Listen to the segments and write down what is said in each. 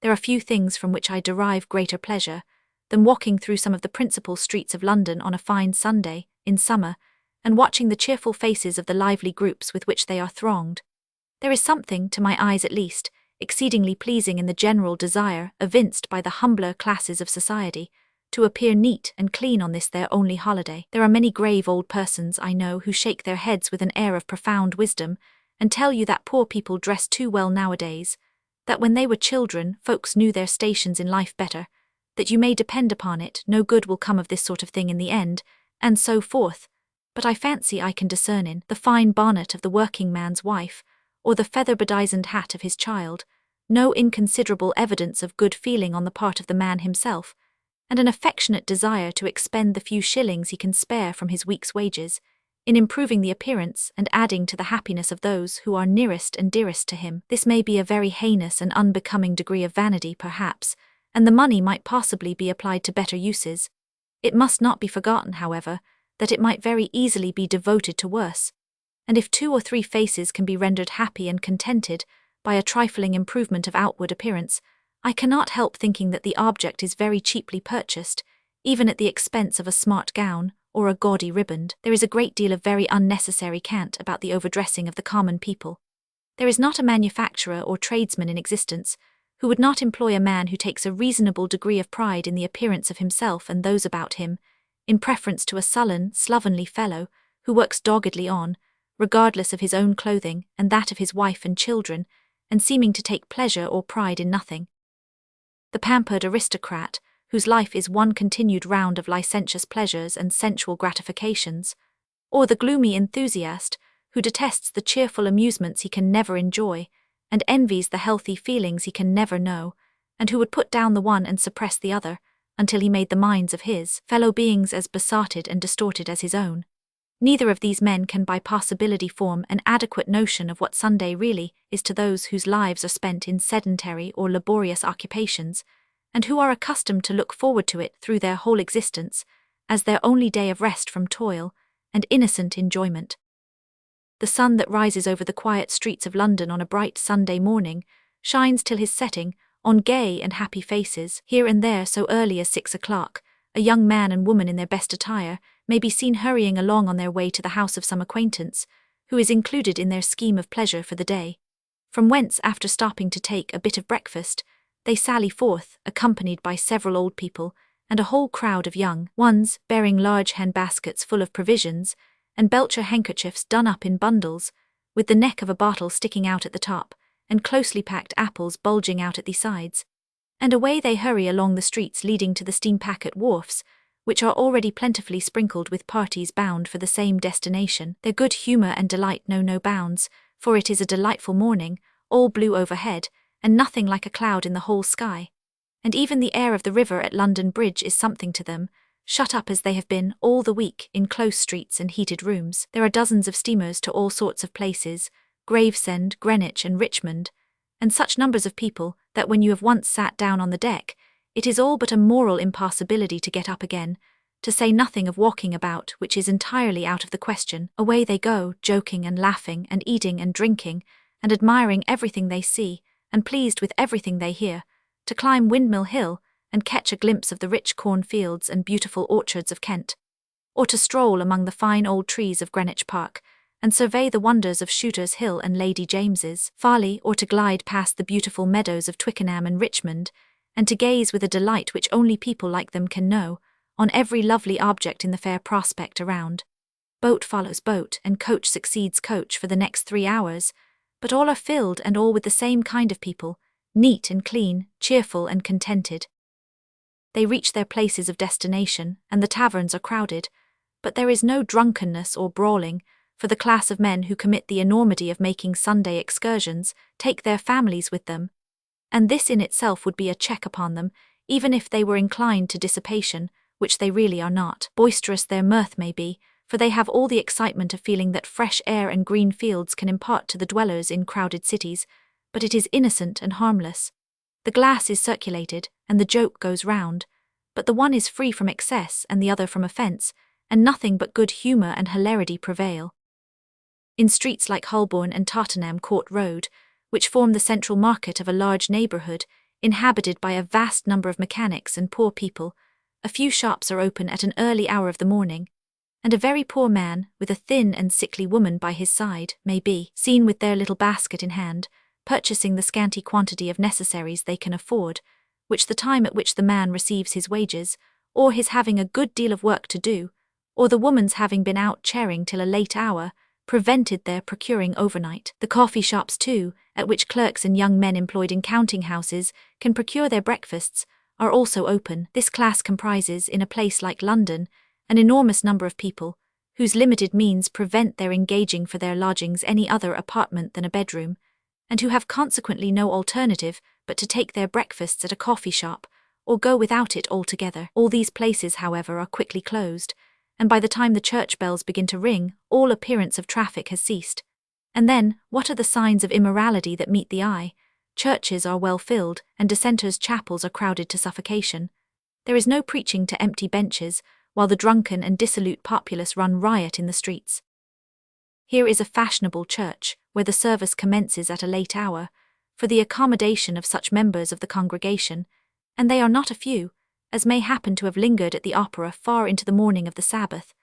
There are few things from which I derive greater pleasure than walking through some of the principal streets of London on a fine Sunday, in summer, and watching the cheerful faces of the lively groups with which they are thronged. There is something, to my eyes at least, exceedingly pleasing in the general desire evinced by the humbler classes of society to appear neat and clean on this their only holiday. There are many grave old persons, I know, who shake their heads with an air of profound wisdom, and tell you that poor people dress too well nowadays, that when they were children folks knew their stations in life better, that you may depend upon it, no good will come of this sort of thing in the end, and so forth. But I fancy I can discern in the fine bonnet of the working man's wife, or the feather-bedizened hat of his child, no inconsiderable evidence of good feeling on the part of the man himself, and an affectionate desire to expend the few shillings he can spare from his week's wages in improving the appearance and adding to the happiness of those who are nearest and dearest to him. This may be a very heinous and unbecoming degree of vanity, perhaps, and the money might possibly be applied to better uses. It must not be forgotten, however, that it might very easily be devoted to worse, and if 2 or 3 faces can be rendered happy and contented by a trifling improvement of outward appearance, I cannot help thinking that the object is very cheaply purchased, even at the expense of a smart gown or a gaudy riband. There is a great deal of very unnecessary cant about the overdressing of the common people. There is not a manufacturer or tradesman in existence who would not employ a man who takes a reasonable degree of pride in the appearance of himself and those about him, in preference to a sullen, slovenly fellow who works doggedly on, regardless of his own clothing and that of his wife and children, and seeming to take pleasure or pride in nothing. The pampered aristocrat, whose life is one continued round of licentious pleasures and sensual gratifications, or the gloomy enthusiast, who detests the cheerful amusements he can never enjoy, and envies the healthy feelings he can never know, and who would put down the one and suppress the other, until he made the minds of his fellow beings as besotted and distorted as his own. Neither of these men can by possibility form an adequate notion of what Sunday really is to those whose lives are spent in sedentary or laborious occupations, and who are accustomed to look forward to it through their whole existence as their only day of rest from toil and innocent enjoyment. The sun that rises over the quiet streets of London on a bright Sunday morning shines till his setting on gay and happy faces. Here and there, so early as 6 o'clock, a young man and woman in their best attire may be seen hurrying along on their way to the house of some acquaintance, who is included in their scheme of pleasure for the day, from whence, after stopping to take a bit of breakfast, they sally forth, accompanied by several old people and a whole crowd of young ones bearing large hand-baskets full of provisions, and belcher handkerchiefs done up in bundles, with the neck of a bottle sticking out at the top, and closely packed apples bulging out at the sides. And away they hurry along the streets leading to the steam packet wharfs, which are already plentifully sprinkled with parties bound for the same destination. Their good humour and delight know no bounds, for it is a delightful morning, all blue overhead, and nothing like a cloud in the whole sky. And even the air of the river at London Bridge is something to them, shut up as they have been all the week in close streets and heated rooms. There are dozens of steamers to all sorts of places, Gravesend, Greenwich and Richmond, and such numbers of people that when you have once sat down on the deck, it is all but a moral impossibility to get up again, to say nothing of walking about, which is entirely out of the question. Away they go, joking and laughing and eating and drinking, and admiring everything they see, and pleased with everything they hear, to climb Windmill Hill and catch a glimpse of the rich cornfields and beautiful orchards of Kent, or to stroll among the fine old trees of Greenwich Park, and survey the wonders of Shooter's Hill and Lady James's Folly, or to glide past the beautiful meadows of Twickenham and Richmond, and to gaze with a delight which only people like them can know, on every lovely object in the fair prospect around. Boat follows boat, and coach succeeds coach for the next 3 hours, but all are filled and all with the same kind of people, neat and clean, cheerful and contented. They reach their places of destination, and the taverns are crowded, but there is no drunkenness or brawling, for the class of men who commit the enormity of making Sunday excursions take their families with them, and this in itself would be a check upon them, even if they were inclined to dissipation, which they really are not. Boisterous their mirth may be, for they have all the excitement of feeling that fresh air and green fields can impart to the dwellers in crowded cities, but it is innocent and harmless. The glass is circulated, and the joke goes round, but the one is free from excess and the other from offence, and nothing but good humour and hilarity prevail. In streets like Holborn and Tottenham Court Road, which form the central market of a large neighbourhood, inhabited by a vast number of mechanics and poor people. A few shops are open at an early hour of the morning, and a very poor man, with a thin and sickly woman by his side, may be seen with their little basket in hand, purchasing the scanty quantity of necessaries they can afford, which the time at which the man receives his wages, or his having a good deal of work to do, or the woman's having been out charing till a late hour, prevented their procuring overnight. The coffee shops too, at which clerks and young men employed in counting houses can procure their breakfasts, are also open. This class comprises, in a place like London, an enormous number of people, whose limited means prevent their engaging for their lodgings any other apartment than a bedroom, and who have consequently no alternative but to take their breakfasts at a coffee shop, or go without it altogether. All these places, however, are quickly closed, and by the time the church bells begin to ring, all appearance of traffic has ceased. And then, what are the signs of immorality that meet the eye? Churches are well filled, and dissenters' chapels are crowded to suffocation. There is no preaching to empty benches, while the drunken and dissolute populace run riot in the streets. Here is a fashionable church, where the service commences at a late hour, for the accommodation of such members of the congregation, and they are not a few, as may happen to have lingered at the opera far into the morning of the Sabbath,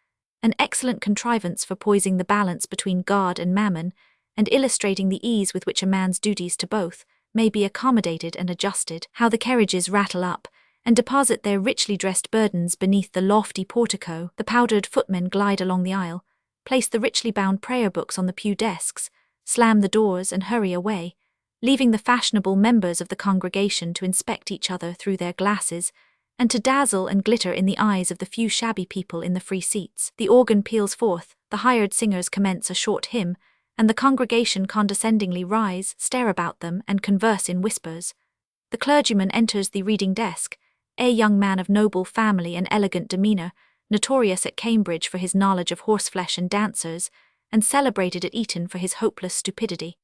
an excellent contrivance for poising the balance between God and mammon, and illustrating the ease with which a man's duties to both may be accommodated and adjusted. How the carriages rattle up, and deposit their richly dressed burdens beneath the lofty portico. The powdered footmen glide along the aisle, place the richly bound prayer books on the pew desks, slam the doors and hurry away, leaving the fashionable members of the congregation to inspect each other through their glasses, and to dazzle and glitter in the eyes of the few shabby people in the free seats. The organ peals forth, the hired singers commence a short hymn, and the congregation condescendingly rise, stare about them, and converse in whispers. The clergyman enters the reading desk, a young man of noble family and elegant demeanour, notorious at Cambridge for his knowledge of horseflesh and dancers, and celebrated at Eton for his hopeless stupidity.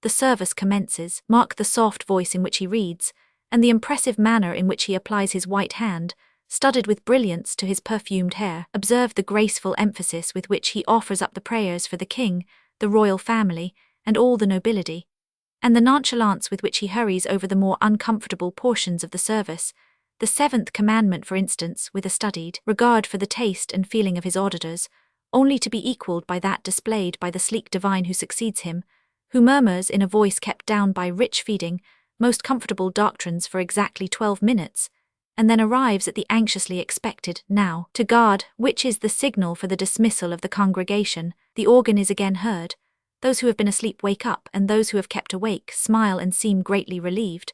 The service commences. Mark the soft voice in which he reads, and the impressive manner in which he applies his white hand, studded with brilliants, to his perfumed hair. Observe the graceful emphasis with which he offers up the prayers for the king, the royal family, and all the nobility, and the nonchalance with which he hurries over the more uncomfortable portions of the service. The seventh commandment, for instance, with a studied regard for the taste and feeling of his auditors, only to be equalled by that displayed by the sleek divine who succeeds him, who murmurs in a voice kept down by rich feeding, most comfortable doctrines for exactly 12 minutes, and then arrives at the anxiously expected now to God, which is the signal for the dismissal of the congregation. The organ is again heard. Those who have been asleep wake up, and those who have kept awake smile and seem greatly relieved.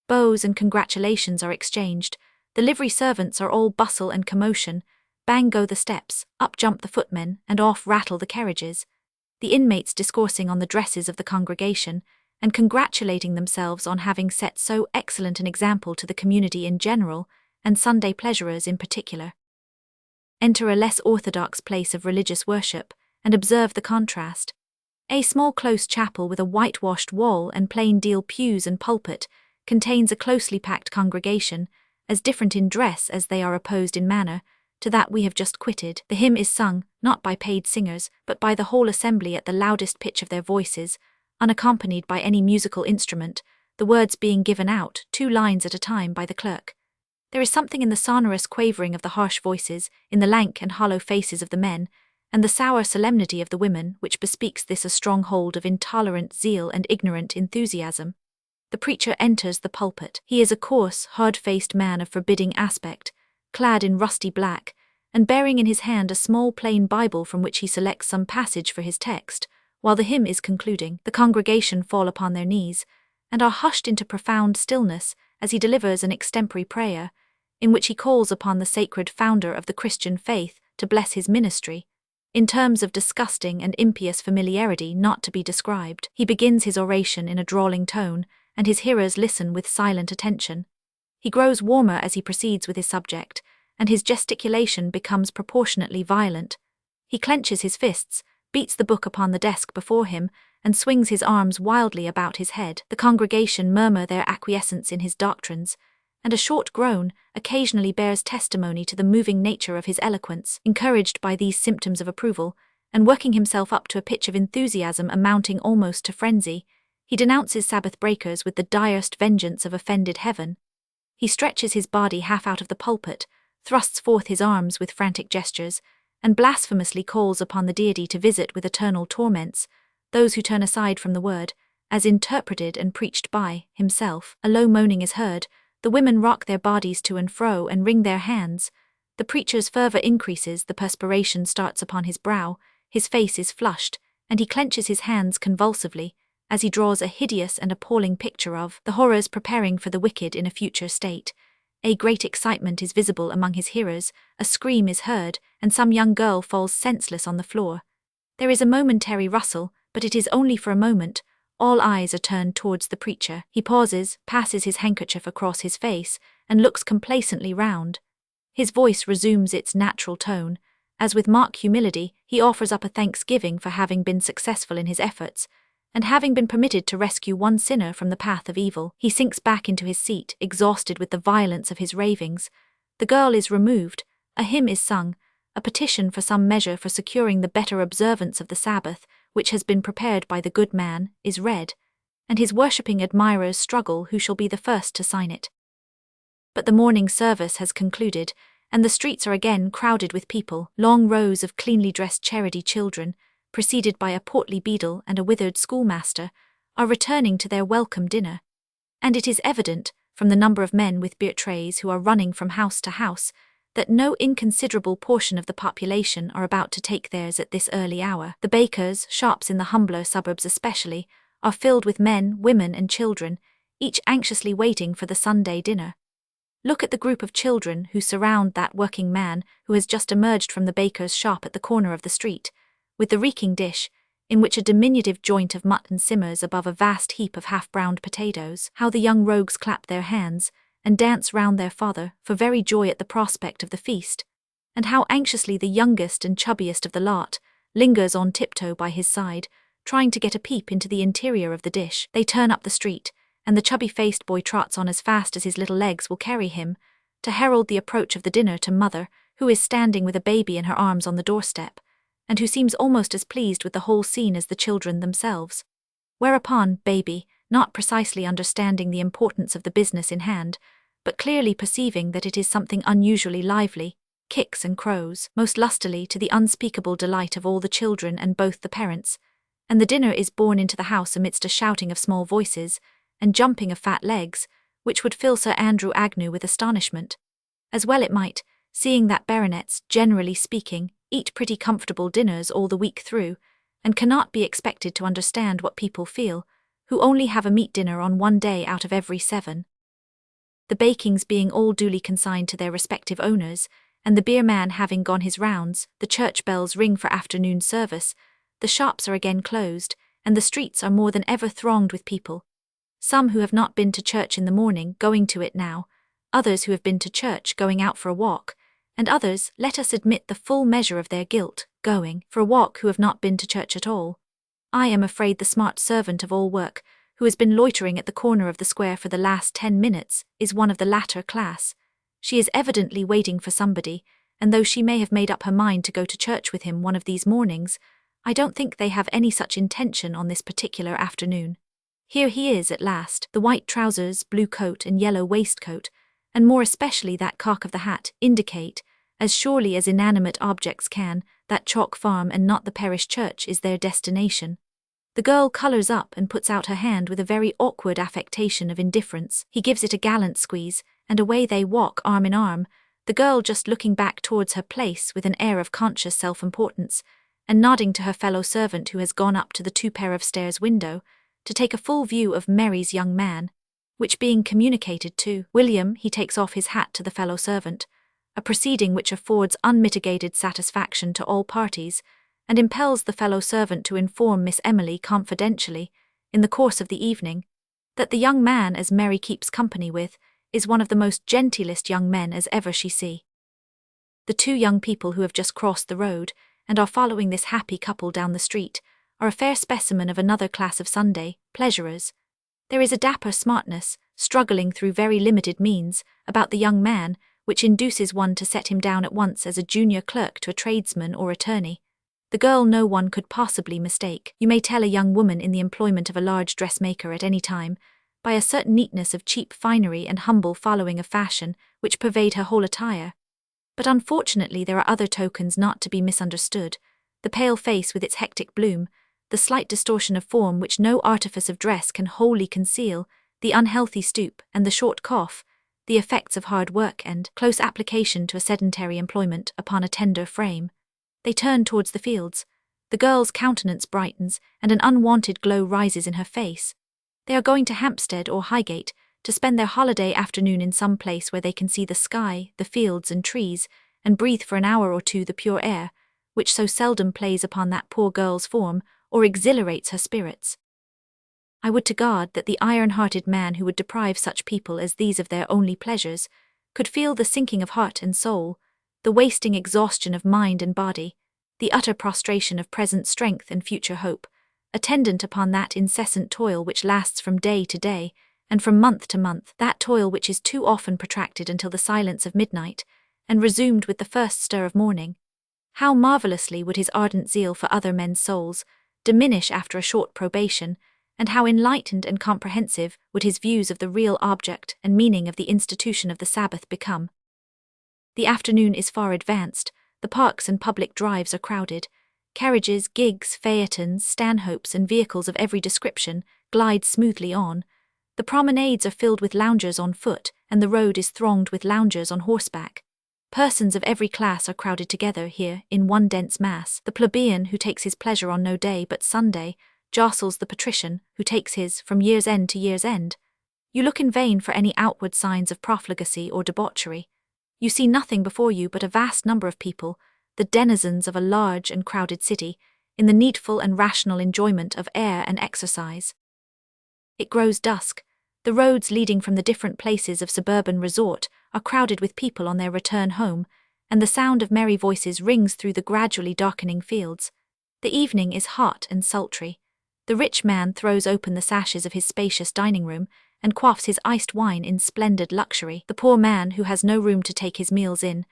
Bows and congratulations are exchanged. The livery servants are all bustle and commotion. Bang go the steps, up jump the footmen, and off rattle the carriages. The inmates discoursing on the dresses of the congregation, and congratulating themselves on having set so excellent an example to the community in general, and Sunday pleasurers in particular. Enter a less orthodox place of religious worship, and observe the contrast. A small close chapel with a whitewashed wall and plain deal pews and pulpit contains a closely packed congregation, as different in dress as they are opposed in manner, to that we have just quitted. The hymn is sung, not by paid singers, but by the whole assembly at the loudest pitch of their voices, unaccompanied by any musical instrument, the words being given out, 2 lines at a time, by the clerk. There is something in the sonorous quavering of the harsh voices, in the lank and hollow faces of the men, and the sour solemnity of the women, which bespeaks this a stronghold of intolerant zeal and ignorant enthusiasm. The preacher enters the pulpit. He is a coarse, hard-faced man of forbidding aspect, clad in rusty black, and bearing in his hand a small plain Bible from which he selects some passage for his text. While the hymn is concluding, the congregation fall upon their knees, and are hushed into profound stillness as he delivers an extempore prayer, in which he calls upon the sacred founder of the Christian faith to bless his ministry, in terms of disgusting and impious familiarity not to be described. He begins his oration in a drawling tone, and his hearers listen with silent attention. He grows warmer as he proceeds with his subject, and his gesticulation becomes proportionately violent. He clenches his fists, beats the book upon the desk before him, and swings his arms wildly about his head. The congregation murmur their acquiescence in his doctrines, and a short groan occasionally bears testimony to the moving nature of his eloquence. Encouraged by these symptoms of approval, and working himself up to a pitch of enthusiasm amounting almost to frenzy, He denounces Sabbath breakers with the direst vengeance of offended heaven. He stretches his body half out of the pulpit, thrusts forth his arms with frantic gestures, and blasphemously calls upon the deity to visit with eternal torments those who turn aside from the word, as interpreted and preached by himself. A low moaning is heard, the women rock their bodies to and fro and wring their hands. The preacher's fervor increases, the perspiration starts upon his brow, his face is flushed, and he clenches his hands convulsively, as he draws a hideous and appalling picture of the horrors preparing for the wicked in a future state. A great excitement is visible among his hearers, a scream is heard, and some young girl falls senseless on the floor. There is a momentary rustle, but it is only for a moment. All eyes are turned towards the preacher. He pauses, passes his handkerchief across his face, and looks complacently round. His voice resumes its natural tone. As with mock humility, he offers up a thanksgiving for having been successful in his efforts, and having been permitted to rescue one sinner from the path of evil. He sinks back into his seat, exhausted with the violence of his ravings. The girl is removed, a hymn is sung, a petition for some measure for securing the better observance of the Sabbath, which has been prepared by the good man, is read, and his worshipping admirers struggle who shall be the first to sign it. But the morning service has concluded, and the streets are again crowded with people. Long rows of cleanly dressed charity children, preceded by a portly beadle and a withered schoolmaster, are returning to their welcome dinner. And it is evident, from the number of men with beer trays who are running from house to house, that no inconsiderable portion of the population are about to take theirs at this early hour. The bakers' shops in the humbler suburbs especially are filled with men, women and children, each anxiously waiting for the Sunday dinner. Look at the group of children who surround that working man who has just emerged from the baker's shop at the corner of the street, with the reeking dish, in which a diminutive joint of mutton simmers above a vast heap of half-browned potatoes. How the young rogues clap their hands, and dance round their father for very joy at the prospect of the feast, and how anxiously the youngest and chubbiest of the lot lingers on tiptoe by his side, trying to get a peep into the interior of the dish. They turn up the street, and the chubby-faced boy trots on as fast as his little legs will carry him, to herald the approach of the dinner to mother, who is standing with a baby in her arms on the doorstep, and who seems almost as pleased with the whole scene as the children themselves. Whereupon baby, not precisely understanding the importance of the business in hand, but clearly perceiving that it is something unusually lively, kicks and crows most lustily, to the unspeakable delight of all the children and both the parents, and the dinner is borne into the house amidst a shouting of small voices and jumping of fat legs, which would fill Sir Andrew Agnew with astonishment. As well it might, seeing that baronets, generally speaking, eat pretty comfortable dinners all the week through, and cannot be expected to understand what people feel, who only have a meat dinner on one day out of every 7. The bakings being all duly consigned to their respective owners, and the beer man having gone his rounds, the church bells ring for afternoon service, the shops are again closed, and the streets are more than ever thronged with people. Some who have not been to church in the morning going to it now, others who have been to church going out for a walk, and others, let us admit the full measure of their guilt, going for a walk who have not been to church at all. I am afraid the smart servant of all work, who has been loitering at the corner of the square for the last 10 minutes, is one of the latter class. She is evidently waiting for somebody, and though she may have made up her mind to go to church with him one of these mornings, I don't think they have any such intention on this particular afternoon. Here he is at last, the white trousers, blue coat and yellow waistcoat, and more especially that cock of the hat, indicate, as surely as inanimate objects can, that Chalk Farm and not the parish church is their destination. The girl colours up and puts out her hand with a very awkward affectation of indifference. He gives it a gallant squeeze, and away they walk arm in arm, the girl just looking back towards her place with an air of conscious self-importance, and nodding to her fellow servant who has gone up to the 2 pair of stairs window, to take a full view of Mary's young man, which being communicated to William, he takes off his hat to the fellow servant, a proceeding which affords unmitigated satisfaction to all parties, and impels the fellow servant to inform Miss Emily confidentially, in the course of the evening, that the young man as Mary keeps company with is one of the most genteelest young men as ever she see. The 2 young people who have just crossed the road, and are following this happy couple down the street, are a fair specimen of another class of Sunday pleasurers. There is a dapper smartness, struggling through very limited means, about the young man, which induces one to set him down at once as a junior clerk to a tradesman or attorney. the girl no one could possibly mistake. You may tell a young woman in the employment of a large dressmaker at any time, by a certain neatness of cheap finery and humble following of fashion which pervade her whole attire. But unfortunately there are other tokens not to be misunderstood: the pale face with its hectic bloom, the slight distortion of form which no artifice of dress can wholly conceal, the unhealthy stoop and the short cough, the effects of hard work and close application to a sedentary employment upon a tender frame. They turn towards the fields. The girl's countenance brightens, and an unwonted glow rises in her face. They are going to Hampstead or Highgate, to spend their holiday afternoon in some place where they can see the sky, the fields and trees, and breathe for an hour or two the pure air, which so seldom plays upon that poor girl's form, or exhilarates her spirits. I would to God that the iron-hearted man who would deprive such people as these of their only pleasures could feel the sinking of heart and soul, the wasting exhaustion of mind and body, the utter prostration of present strength and future hope, attendant upon that incessant toil which lasts from day to day, and from month to month, that toil which is too often protracted until the silence of midnight, and resumed with the first stir of morning. How marvellously would his ardent zeal for other men's souls diminish after a short probation, and how enlightened and comprehensive would his views of the real object and meaning of the institution of the Sabbath become. The afternoon is far advanced, the parks and public drives are crowded. Carriages, gigs, phaetons, stanhopes, and vehicles of every description glide smoothly on. The promenades are filled with loungers on foot, and the road is thronged with loungers on horseback. Persons of every class are crowded together here in one dense mass. The plebeian, who takes his pleasure on no day but Sunday, jostles the patrician, who takes his from year's end to year's end. You look in vain for any outward signs of profligacy or debauchery. You see nothing before you but a vast number of people, the denizens of a large and crowded city, in the needful and rational enjoyment of air and exercise. It grows dusk. The roads leading from the different places of suburban resort are crowded with people on their return home, and the sound of merry voices rings through the gradually darkening fields. The evening is hot and sultry. The rich man throws open the sashes of his spacious dining room and quaffs his iced wine in splendid luxury. The poor man, who has no room to take his meals in,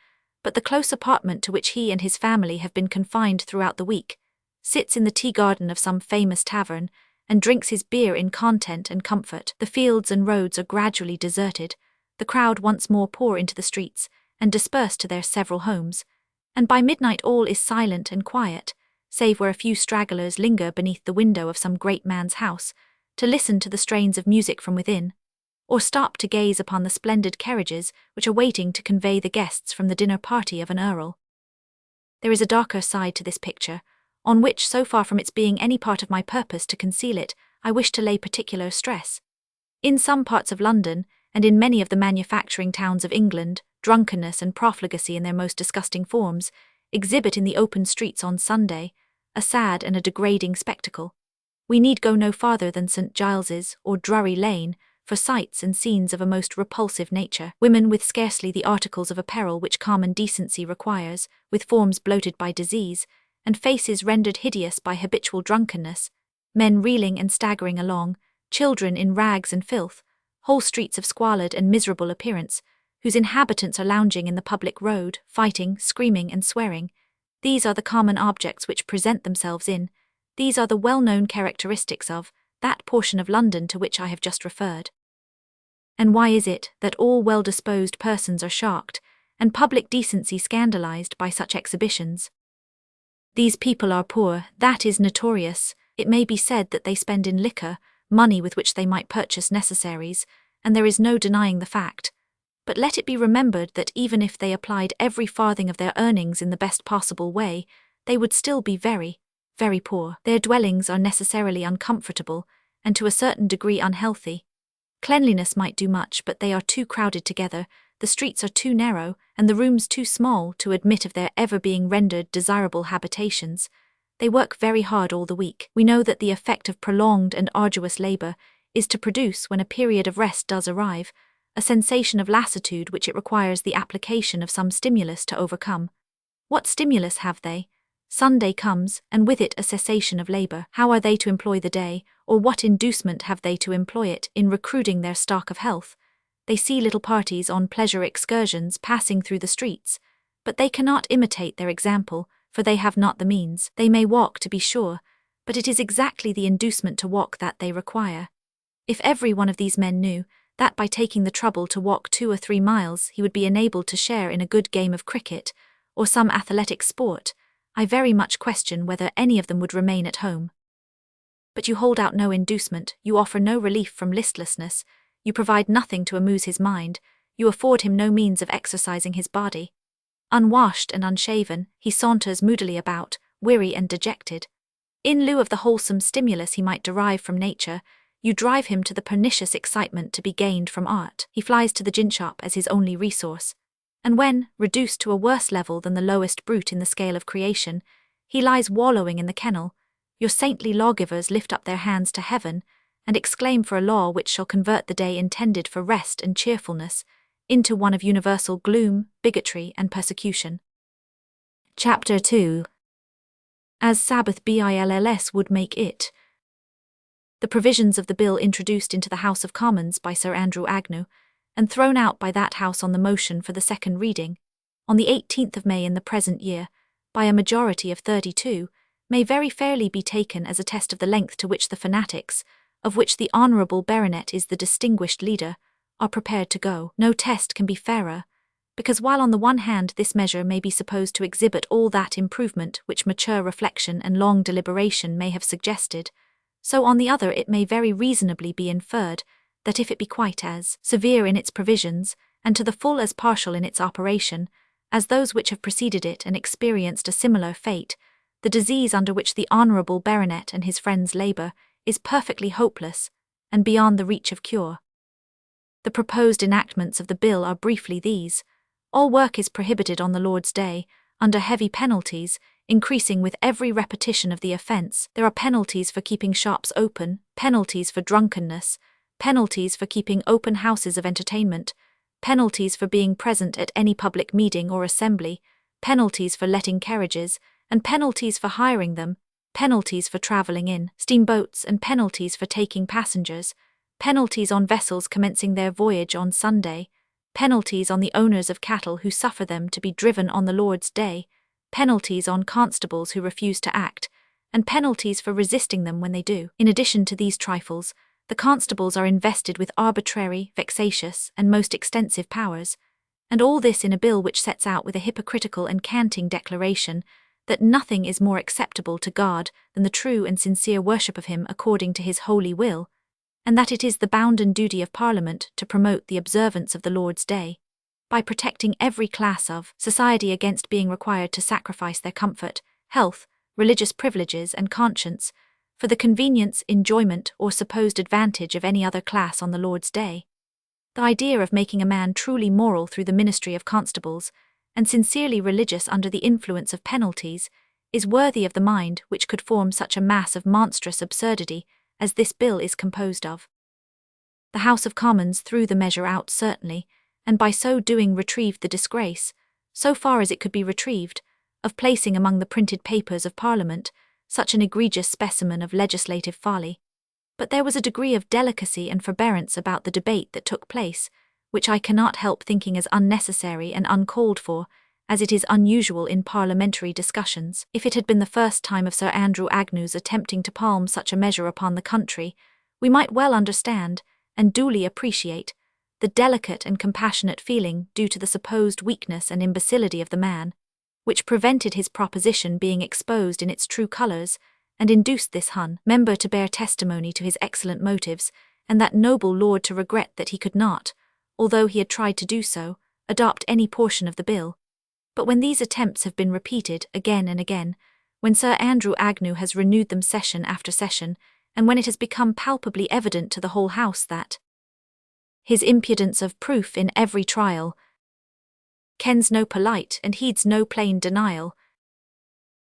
but the close apartment to which he and his family have been confined throughout the week, sits in the tea-garden of some famous tavern, and drinks his beer in content and comfort. The fields and roads are gradually deserted, the crowd once more pour into the streets, and disperse to their several homes, and by midnight all is silent and quiet, save where a few stragglers linger beneath the window of some great man's house, to listen to the strains of music from within, or stop to gaze upon the splendid carriages which are waiting to convey the guests from the dinner party of an earl. There is a darker side to this picture, on which, so far from its being any part of my purpose to conceal it, I wish to lay particular stress. In some parts of London, and in many of the manufacturing towns of England, drunkenness and profligacy in their most disgusting forms exhibit in the open streets on Sunday a sad and a degrading spectacle. We need go no farther than St. Giles's or Drury Lane for sights and scenes of a most repulsive nature. Women with scarcely the articles of apparel which common decency requires, with forms bloated by disease, and faces rendered hideous by habitual drunkenness, men reeling and staggering along, children in rags and filth, whole streets of squalid and miserable appearance, whose inhabitants are lounging in the public road, fighting, screaming, and swearing. These are the common objects which present themselves in, these are the well-known characteristics of, that portion of London to which I have just referred. And why is it that all well-disposed persons are shocked, and public decency scandalized by such exhibitions? These people are poor, that is notorious. It may be said that they spend in liquor money with which they might purchase necessaries, and there is no denying the fact. But let it be remembered that even if they applied every farthing of their earnings in the best possible way, they would still be very, very poor. Their dwellings are necessarily uncomfortable, and to a certain degree unhealthy. Cleanliness might do much, but they are too crowded together, the streets are too narrow, and the rooms too small to admit of their ever being rendered desirable habitations. They work very hard all the week. We know that the effect of prolonged and arduous labor is to produce, when a period of rest does arrive, a sensation of lassitude which it requires the application of some stimulus to overcome. What stimulus have they? Sunday comes, and with it a cessation of labor. How are they to employ the day, or what inducement have they to employ it in recruiting their stock of health? They see little parties on pleasure excursions passing through the streets, but they cannot imitate their example, for they have not the means. They may walk, to be sure, but it is exactly the inducement to walk that they require. If every one of these men knew that by taking the trouble to walk 2 or 3 miles he would be enabled to share in a good game of cricket, or some athletic sport, I very much question whether any of them would remain at home. But you hold out no inducement, you offer no relief from listlessness, you provide nothing to amuse his mind, you afford him no means of exercising his body. Unwashed and unshaven, he saunters moodily about, weary and dejected. In lieu of the wholesome stimulus he might derive from nature, you drive him to the pernicious excitement to be gained from art. He flies to the gin-shop as his only resource. And when, reduced to a worse level than the lowest brute in the scale of creation, he lies wallowing in the kennel, your saintly lawgivers lift up their hands to heaven, and exclaim for a law which shall convert the day intended for rest and cheerfulness into one of universal gloom, bigotry, and persecution. Chapter 2. As Sabbath bills would make it. The provisions of the bill introduced into the House of Commons by Sir Andrew Agnew, and thrown out by that House on the motion for the second reading, on the 18th of May in the present year, by a majority of 32, may very fairly be taken as a test of the length to which the fanatics, of which the Honourable Baronet is the distinguished leader, are prepared to go. No test can be fairer, because while on the one hand this measure may be supposed to exhibit all that improvement which mature reflection and long deliberation may have suggested, so on the other it may very reasonably be inferred that if it be quite as severe in its provisions, and to the full as partial in its operation, as those which have preceded it and experienced a similar fate, the disease under which the Honourable Baronet and his friends labour is perfectly hopeless, and beyond the reach of cure. The proposed enactments of the bill are briefly these: all work is prohibited on the Lord's Day, under heavy penalties, increasing with every repetition of the offence. There are penalties for keeping shops open, penalties for drunkenness, penalties for keeping open houses of entertainment, penalties for being present at any public meeting or assembly, penalties for letting carriages, and penalties for hiring them, penalties for travelling in steamboats, and penalties for taking passengers, penalties on vessels commencing their voyage on Sunday, penalties on the owners of cattle who suffer them to be driven on the Lord's Day, penalties on constables who refuse to act, and penalties for resisting them when they do. In addition to these trifles, the constables are invested with arbitrary, vexatious, and most extensive powers, and all this in a bill which sets out with a hypocritical and canting declaration that nothing is more acceptable to God than the true and sincere worship of him according to his holy will, and that it is the bounden duty of Parliament to promote the observance of the Lord's Day, by protecting every class of society against being required to sacrifice their comfort, health, religious privileges, and conscience, for the convenience, enjoyment, or supposed advantage of any other class on the Lord's Day. The idea of making a man truly moral through the ministry of constables, and sincerely religious under the influence of penalties, is worthy of the mind which could form such a mass of monstrous absurdity as this bill is composed of. The House of Commons threw the measure out certainly, and by so doing retrieved the disgrace, so far as it could be retrieved, of placing among the printed papers of Parliament such an egregious specimen of legislative folly. But there was a degree of delicacy and forbearance about the debate that took place, which I cannot help thinking as unnecessary and uncalled for, as it is unusual in parliamentary discussions. If it had been the first time of Sir Andrew Agnew's attempting to palm such a measure upon the country, we might well understand, and duly appreciate, the delicate and compassionate feeling due to the supposed weakness and imbecility of the man, which prevented his proposition being exposed in its true colours, and induced this member to bear testimony to his excellent motives, and that noble lord to regret that he could not, although he had tried to do so, adopt any portion of the bill. But when these attempts have been repeated again and again, when Sir Andrew Agnew has renewed them session after session, and when it has become palpably evident to the whole House that his impudence of proof in every trial kens no polite and heeds no plain denial,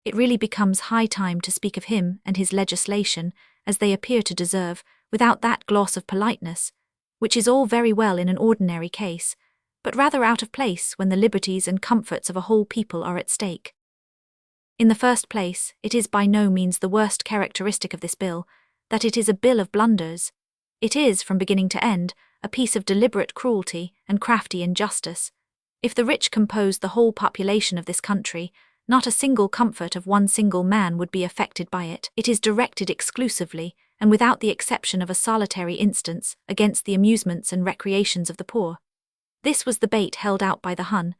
it really becomes high time to speak of him and his legislation, as they appear to deserve, without that gloss of politeness, which is all very well in an ordinary case, but rather out of place when the liberties and comforts of a whole people are at stake. In the first place, it is by no means the worst characteristic of this bill that it is a bill of blunders. It is, from beginning to end, a piece of deliberate cruelty and crafty injustice. If the rich composed the whole population of this country, Not a single comfort of one single man would be affected by it. It is directed exclusively, and without the exception of a solitary instance, against the amusements and recreations of the poor. This was the bait held out by the Hun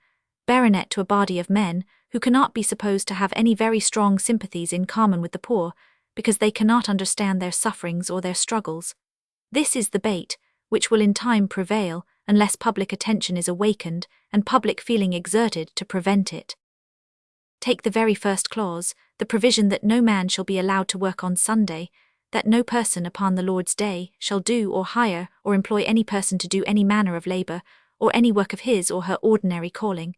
baronet to a body of men who cannot be supposed to have any very strong sympathies in common with the poor, because they cannot understand their sufferings or their struggles. This is the bait, which will in time prevail, unless public attention is awakened and public feeling exerted to prevent it. Take the very first clause, the provision that no man shall be allowed to work on Sunday, that no person upon the Lord's day shall do or hire or employ any person to do any manner of labour, or any work of his or her ordinary calling.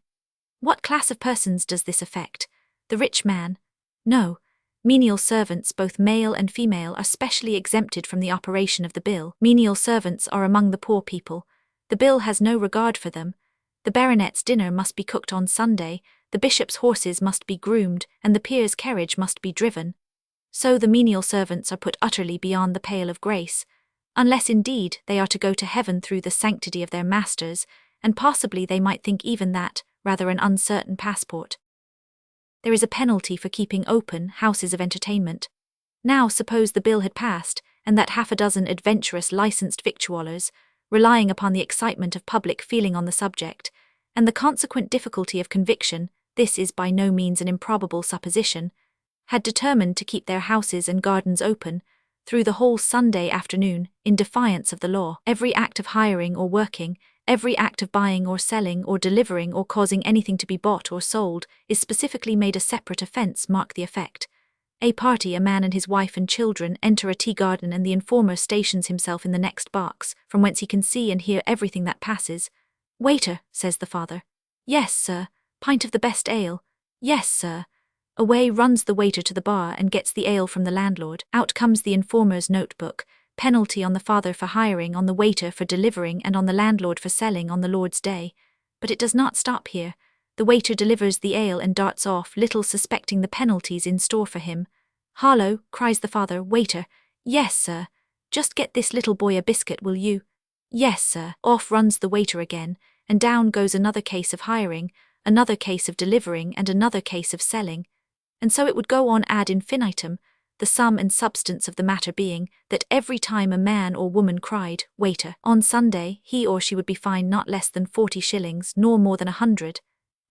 What class of persons does this affect? The rich man? No. Menial servants, both male and female, are specially exempted from the operation of the bill. Menial servants are among the poor people. The bill has no regard for them. The baronet's dinner must be cooked on Sunday, the bishop's horses must be groomed, and the peer's carriage must be driven. So the menial servants are put utterly beyond the pale of grace, unless indeed they are to go to heaven through the sanctity of their masters, and possibly they might think even that rather an uncertain passport. There is a penalty for keeping open houses of entertainment. Now suppose the bill had passed, and that half a dozen adventurous licensed victuallers, relying upon the excitement of public feeling on the subject, and the consequent difficulty of conviction, this is by no means an improbable supposition, had determined to keep their houses and gardens open through the whole Sunday afternoon, in defiance of the law. Every act of hiring or working, every act of buying or selling or delivering or causing anything to be bought or sold, is specifically made a separate offence. Mark the effect. A party, a man and his wife and children, enter a tea garden, and the informer stations himself in the next box, from whence he can see and hear everything that passes. "Waiter," says the father. "Yes, sir." "Pint of the best ale." "Yes, sir." Away runs the waiter to the bar and gets the ale from the landlord. Out comes the informer's notebook. Penalty on the father for hiring, on the waiter for delivering, and on the landlord for selling on the Lord's day. But it does not stop here. The waiter delivers the ale and darts off, little suspecting the penalties in store for him. "Harlow," cries the father. "Waiter." "Yes, sir." "Just get this little boy a biscuit, will you?" "Yes, sir." Off runs the waiter again, and down goes another case of hiring, another case of delivering, and another case of selling. And so it would go on ad infinitum, the sum and substance of the matter being that every time a man or woman cried, "Waiter," on Sunday, he or she would be fined not less than 40 shillings, nor more than 100.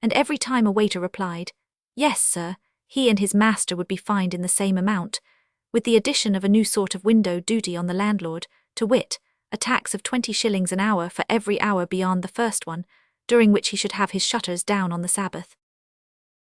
And every time a waiter replied, "Yes, sir," he and his master would be fined in the same amount, with the addition of a new sort of window duty on the landlord, to wit, a tax of 20 shillings an hour for every hour beyond the first one, during which he should have his shutters down on the Sabbath.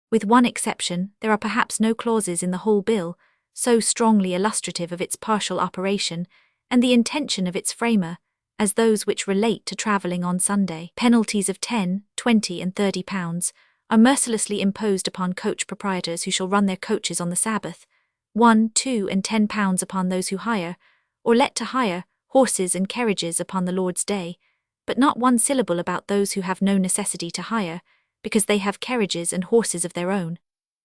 With one exception, there are perhaps no clauses in the whole bill so strongly illustrative of its partial operation and the intention of its framer, as those which relate to travelling on Sunday. Penalties of 10, 20, and 30 pounds are mercilessly imposed upon coach proprietors who shall run their coaches on the Sabbath, 1, 2, and 10 pounds upon those who hire, or let to hire, horses and carriages upon the Lord's day, but not one syllable about those who have no necessity to hire, because they have carriages and horses of their own.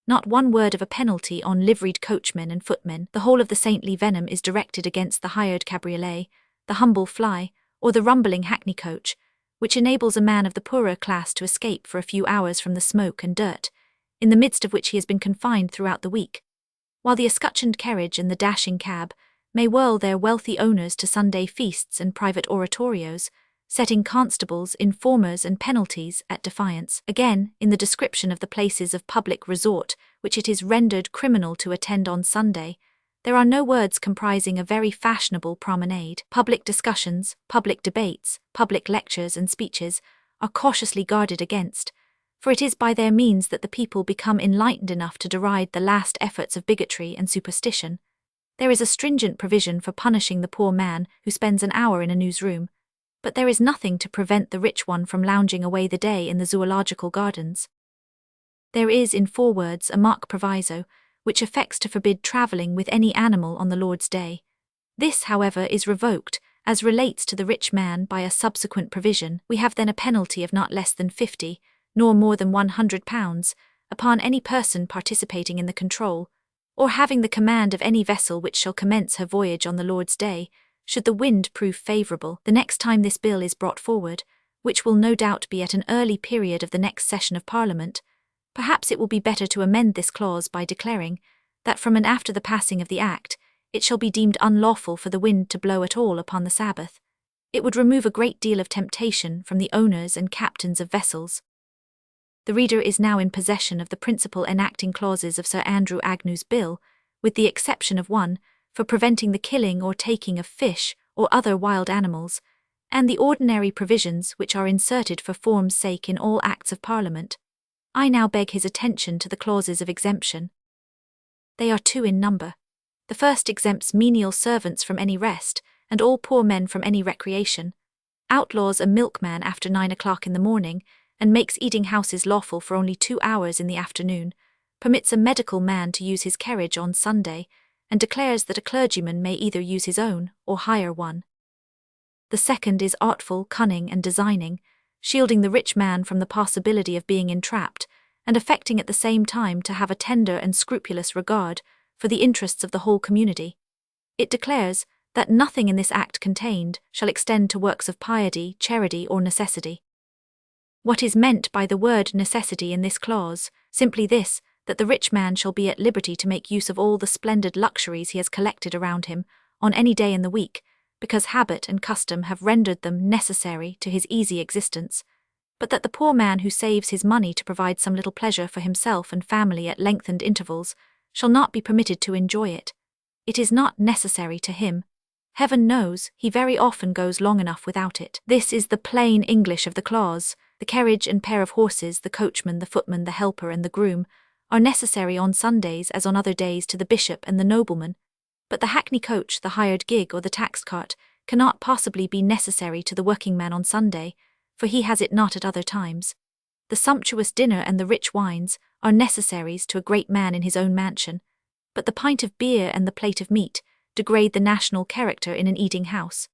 Not one word of a penalty on liveried coachmen and footmen. The whole of the saintly venom is directed against the hired cabriolet, the humble fly, or the rumbling hackney coach, which enables a man of the poorer class to escape for a few hours from the smoke and dirt, in the midst of which he has been confined throughout the week, while the escutcheoned carriage and the dashing cab may whirl their wealthy owners to Sunday feasts and private oratorios, setting constables, informers, and penalties at defiance. Again, in the description of the places of public resort which it is rendered criminal to attend on Sunday, there are no words comprising a very fashionable promenade. Public discussions, public debates, public lectures and speeches are cautiously guarded against, for it is by their means that the people become enlightened enough to deride the last efforts of bigotry and superstition. There is a stringent provision for punishing the poor man who spends an hour in a newsroom, but there is nothing to prevent the rich one from lounging away the day in the zoological gardens. There is, in 4 words, a mock proviso, which affects to forbid travelling with any animal on the Lord's day. This, however, is revoked, as relates to the rich man, by a subsequent provision. We have then a penalty of not less than 50, nor more than 100 pounds, upon any person participating in the control, or having the command of any vessel which shall commence her voyage on the Lord's day, should the wind prove favourable, the next time this bill is brought forward, which will no doubt be at an early period of the next session of Parliament. Perhaps it will be better to amend this clause by declaring that from and after the passing of the Act, it shall be deemed unlawful for the wind to blow at all upon the Sabbath. It would remove a great deal of temptation from the owners and captains of vessels. The reader is now in possession of the principal enacting clauses of Sir Andrew Agnew's Bill, with the exception of one, for preventing the killing or taking of fish or other wild animals, and the ordinary provisions which are inserted for form's sake in all Acts of Parliament. I now beg his attention to the clauses of exemption. They are 2 in number. The first exempts menial servants from any rest, and all poor men from any recreation, outlaws a milkman after 9 o'clock in the morning, and makes eating houses lawful for only 2 hours in the afternoon, permits a medical man to use his carriage on Sunday, and declares that a clergyman may either use his own or hire one. The second is artful, cunning, and designing, shielding the rich man from the possibility of being entrapped, and affecting at the same time to have a tender and scrupulous regard for the interests of the whole community. It declares that nothing in this Act contained shall extend to works of piety, charity, or necessity. What is meant by the word necessity in this clause? Simply this, that the rich man shall be at liberty to make use of all the splendid luxuries he has collected around him, on any day in the week, because habit and custom have rendered them necessary to his easy existence, but that the poor man who saves his money to provide some little pleasure for himself and family at lengthened intervals shall not be permitted to enjoy it. It is not necessary to him. Heaven knows, he very often goes long enough without it. This is the plain English of the clause. The carriage and pair of horses, the coachman, the footman, the helper, and the groom, are necessary on Sundays as on other days to the bishop and the nobleman, but the hackney coach, the hired gig, or the taxed cart cannot possibly be necessary to the working man on Sunday, for he has it not at other times. The sumptuous dinner and the rich wines are necessaries to a great man in his own mansion, but the pint of beer and the plate of meat degrade the national character in an eating house.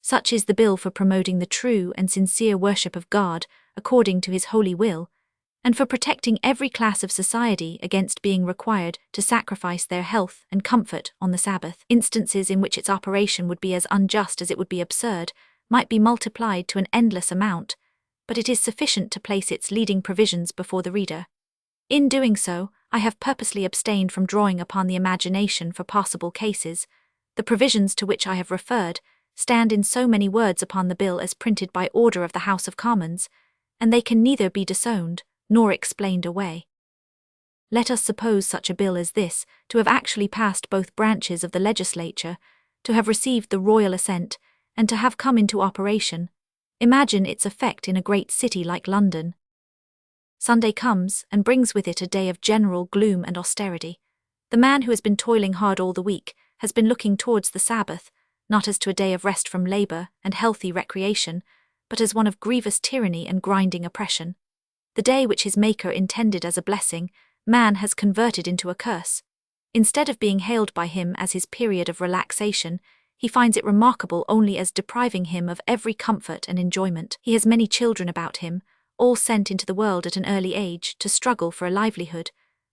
Such is the bill for promoting the true and sincere worship of God according to his holy will, and for protecting every class of society against being required to sacrifice their health and comfort on the Sabbath. Instances in which its operation would be as unjust as it would be absurd might be multiplied to an endless amount, but it is sufficient to place its leading provisions before the reader. In doing so, I have purposely abstained from drawing upon the imagination for possible cases. The provisions to which I have referred stand in so many words upon the bill as printed by order of the House of Commons, and they can neither be disowned nor explained away. Let us suppose such a bill as this to have actually passed both branches of the legislature, to have received the royal assent, and to have come into operation. Imagine its effect in a great city like London. Sunday comes and brings with it a day of general gloom and austerity. The man who has been toiling hard all the week has been looking towards the Sabbath, not as to a day of rest from labor and healthy recreation, but as one of grievous tyranny and grinding oppression. The day which his Maker intended as a blessing, man has converted into a curse. Instead of being hailed by him as his period of relaxation, he finds it remarkable only as depriving him of every comfort and enjoyment. He has many children about him, all sent into the world at an early age to struggle for a livelihood.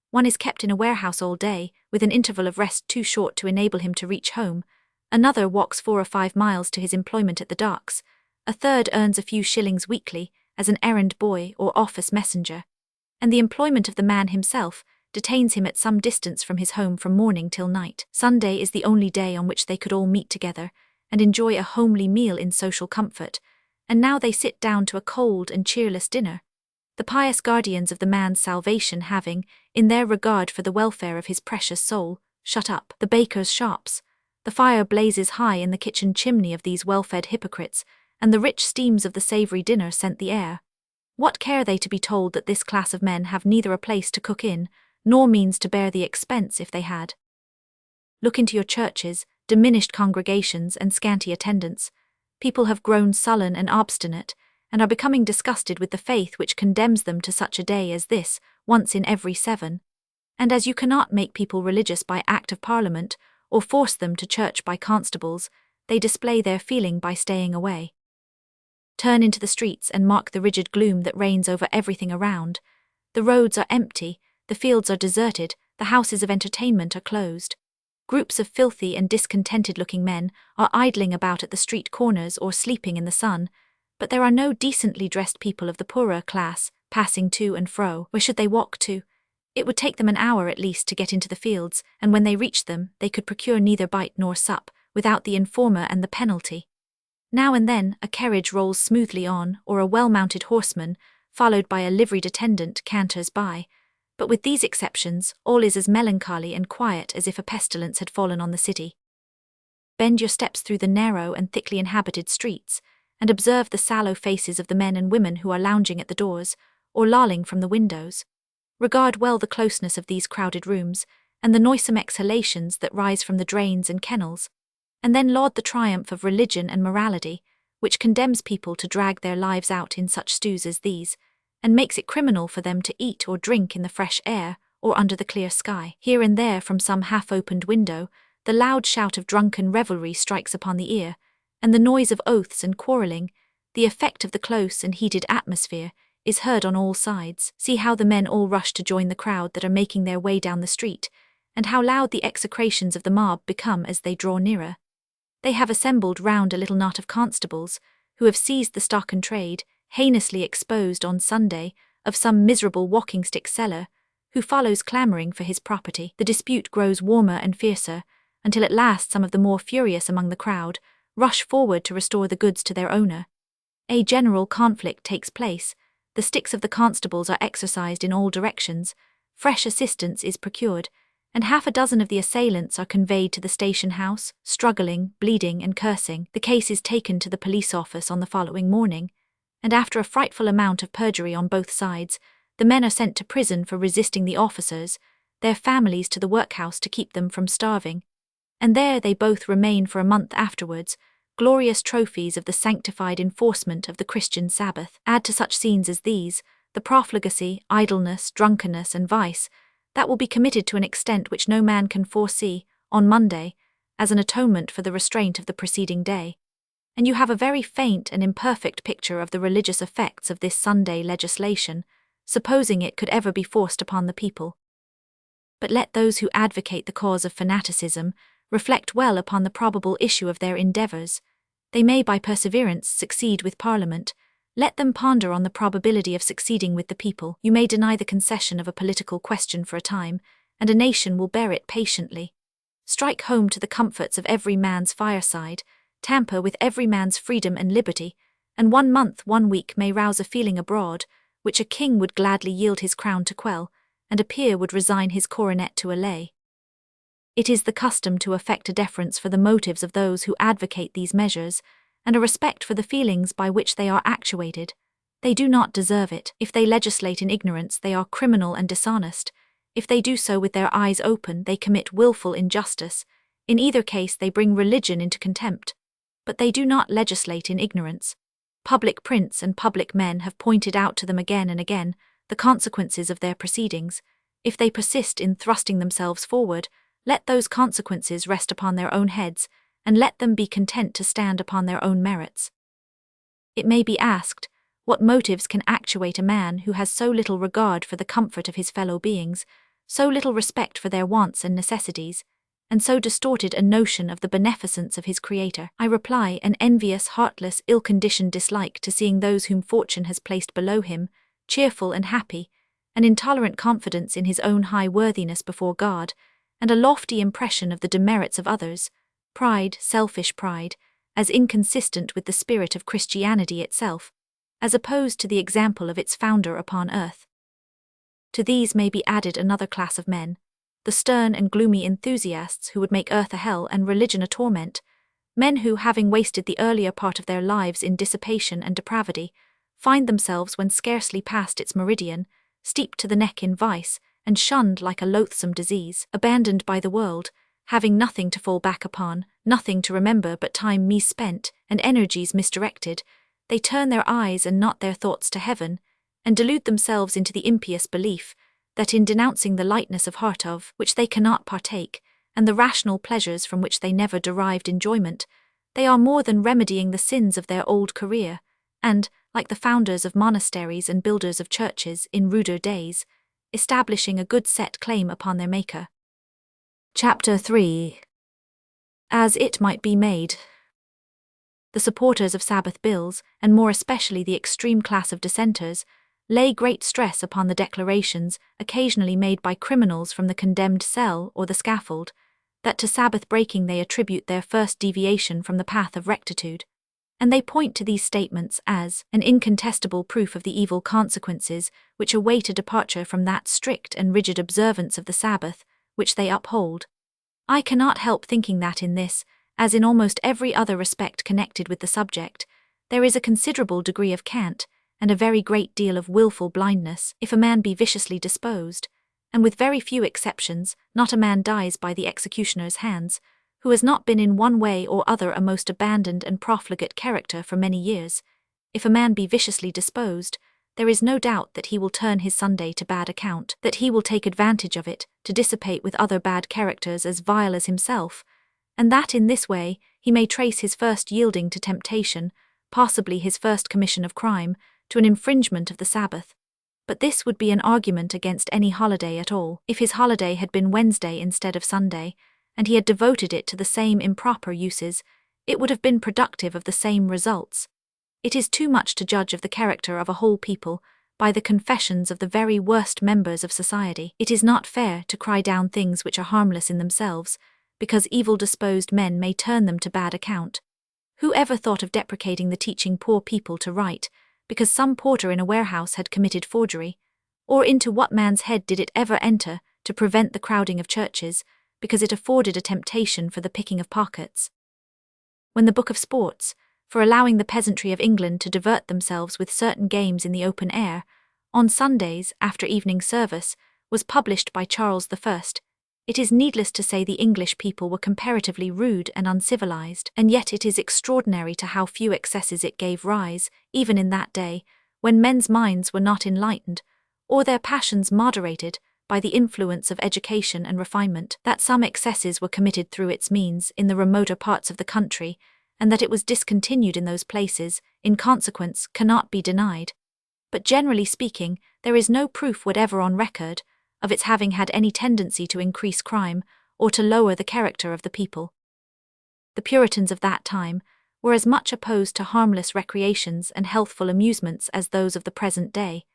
One is kept in a warehouse all day, with an interval of rest too short to enable him to reach home. Another walks 4 or 5 miles to his employment at the docks. A third earns a few shillings weekly as an errand boy or office messenger, and the employment of the man himself detains him at some distance from his home from morning till night. Sunday is the only day on which they could all meet together and enjoy a homely meal in social comfort, and now they sit down to a cold and cheerless dinner. The pious guardians of the man's salvation having, in their regard for the welfare of his precious soul, shut up the bakers' shops. The fire blazes high in the kitchen chimney of these well-fed hypocrites, and the rich steams of the savoury dinner scent the air. What care they to be told that this class of men have neither a place to cook in, nor means to bear the expense if they had? Look into your churches, diminished congregations, and scanty attendance. People have grown sullen and obstinate, and are becoming disgusted with the faith which condemns them to such a day as this, once in every 7. And as you cannot make people religious by Act of Parliament, or force them to church by constables, they display their feeling by staying away. Turn into the streets and mark the rigid gloom that reigns over everything around. The roads are empty, the fields are deserted, the houses of entertainment are closed. Groups of filthy and discontented-looking men are idling about at the street corners or sleeping in the sun, but there are no decently dressed people of the poorer class passing to and fro. Where should they walk to? It would take them an hour at least to get into the fields, and when they reached them, they could procure neither bite nor sup, without the informer and the penalty. Now and then, a carriage rolls smoothly on, or a well-mounted horseman, followed by a liveried attendant, canters by. But with these exceptions, all is as melancholy and quiet as if a pestilence had fallen on the city. Bend your steps through the narrow and thickly inhabited streets, and observe the sallow faces of the men and women who are lounging at the doors, or lolling from the windows. Regard well the closeness of these crowded rooms, and the noisome exhalations that rise from the drains and kennels, and then laud the triumph of religion and morality, which condemns people to drag their lives out in such stews as these, and makes it criminal for them to eat or drink in the fresh air, or under the clear sky. Here and there from some half-opened window, the loud shout of drunken revelry strikes upon the ear, and the noise of oaths and quarrelling, the effect of the close and heated atmosphere, is heard on all sides. See how the men all rush to join the crowd that are making their way down the street, and how loud the execrations of the mob become as they draw nearer. They have assembled round a little knot of constables, who have seized the stock and trade, heinously exposed on Sunday, of some miserable walking-stick seller, who follows clamouring for his property. The dispute grows warmer and fiercer, until at last some of the more furious among the crowd rush forward to restore the goods to their owner. A general conflict takes place, the sticks of the constables are exercised in all directions, fresh assistance is procured, and half a dozen of the assailants are conveyed to the station house, struggling, bleeding and cursing. The case is taken to the police office on the following morning, and after a frightful amount of perjury on both sides, the men are sent to prison for resisting the officers, their families to the workhouse to keep them from starving, and there they both remain for a month afterwards, glorious trophies of the sanctified enforcement of the Christian Sabbath. Add to such scenes as these the profligacy, idleness, drunkenness, and vice that will be committed to an extent which no man can foresee, on Monday, as an atonement for the restraint of the preceding day, and you have a very faint and imperfect picture of the religious effects of this Sunday legislation, supposing it could ever be forced upon the people. But let those who advocate the cause of fanaticism reflect well upon the probable issue of their endeavours. They may by perseverance succeed with Parliament. Let them ponder on the probability of succeeding with the people. You may deny the concession of a political question for a time, and a nation will bear it patiently. Strike home to the comforts of every man's fireside, tamper with every man's freedom and liberty, and 1 month, 1 week may rouse a feeling abroad, which a king would gladly yield his crown to quell, and a peer would resign his coronet to allay. It is the custom to affect a deference for the motives of those who advocate these measures, and a respect for the feelings by which they are actuated. They do not deserve it. If they legislate in ignorance, they are criminal and dishonest. If they do so with their eyes open, they commit wilful injustice. In either case, they bring religion into contempt. But they do not legislate in ignorance. Public prince and public men have pointed out to them again and again the consequences of their proceedings. If they persist in thrusting themselves forward, let those consequences rest upon their own heads, and let them be content to stand upon their own merits. It may be asked, what motives can actuate a man who has so little regard for the comfort of his fellow beings, so little respect for their wants and necessities, and so distorted a notion of the beneficence of his Creator? I reply, an envious, heartless, ill-conditioned dislike to seeing those whom fortune has placed below him, cheerful and happy, an intolerant confidence in his own high worthiness before God, and a lofty impression of the demerits of others, pride, selfish pride, as inconsistent with the spirit of Christianity itself, as opposed to the example of its founder upon earth. To these may be added another class of men, the stern and gloomy enthusiasts who would make earth a hell and religion a torment, men who, having wasted the earlier part of their lives in dissipation and depravity, find themselves, when scarcely past its meridian, steeped to the neck in vice, and shunned like a loathsome disease, abandoned by the world, having nothing to fall back upon, nothing to remember but time misspent, and energies misdirected. They turn their eyes and not their thoughts to heaven, and delude themselves into the impious belief that in denouncing the lightness of heart of which they cannot partake, and the rational pleasures from which they never derived enjoyment, they are more than remedying the sins of their old career, and, like the founders of monasteries and builders of churches in ruder days, establishing a good set claim upon their Maker. Chapter 3. As it might be made. The supporters of Sabbath bills, and more especially the extreme class of dissenters, lay great stress upon the declarations occasionally made by criminals from the condemned cell or the scaffold, that to Sabbath breaking they attribute their first deviation from the path of rectitude. And they point to these statements as an incontestable proof of the evil consequences which await a departure from that strict and rigid observance of the Sabbath which they uphold. I cannot help thinking that in this, as in almost every other respect connected with the subject, there is a considerable degree of cant, and a very great deal of wilful blindness, if a man be viciously disposed, and with very few exceptions, not a man dies by the executioner's hands, who has not been in one way or other a most abandoned and profligate character for many years. If a man be viciously disposed, there is no doubt that he will turn his Sunday to bad account, that he will take advantage of it to dissipate with other bad characters as vile as himself, and that in this way he may trace his first yielding to temptation, possibly his first commission of crime, to an infringement of the Sabbath. But this would be an argument against any holiday at all. If his holiday had been Wednesday instead of Sunday, and he had devoted it to the same improper uses, it would have been productive of the same results. It is too much to judge of the character of a whole people by the confessions of the very worst members of society. It is not fair to cry down things which are harmless in themselves, because evil-disposed men may turn them to bad account. Who ever thought of deprecating the teaching poor people to write, because some porter in a warehouse had committed forgery? Or into what man's head did it ever enter to prevent the crowding of churches, because it afforded a temptation for the picking of pockets? When the Book of Sports, for allowing the peasantry of England to divert themselves with certain games in the open air, on Sundays after evening service, was published by Charles I, it is needless to say the English people were comparatively rude and uncivilized, and yet it is extraordinary to how few excesses it gave rise, even in that day, when men's minds were not enlightened, or their passions moderated, by the influence of education and refinement, that some excesses were committed through its means in the remoter parts of the country, and that it was discontinued in those places, in consequence, cannot be denied. But generally speaking, there is no proof whatever on record of its having had any tendency to increase crime, or to lower the character of the people. The Puritans of that time were as much opposed to harmless recreations and healthful amusements as those of the present day,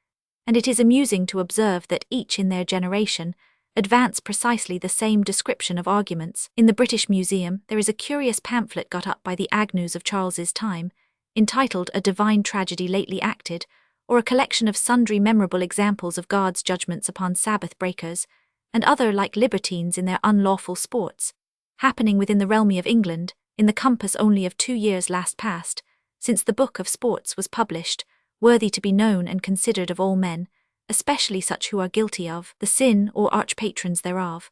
and it is amusing to observe that each in their generation advance precisely the same description of arguments. In the British Museum there is a curious pamphlet got up by the Agnews of Charles's time, entitled A Divine Tragedy Lately Acted, or a collection of sundry memorable examples of God's judgments upon Sabbath breakers, and other like libertines in their unlawful sports, happening within the realm of England, in the compass only of 2 years last past, since the Book of Sports was published, worthy to be known and considered of all men, especially such who are guilty of the sin or arch-patrons thereof.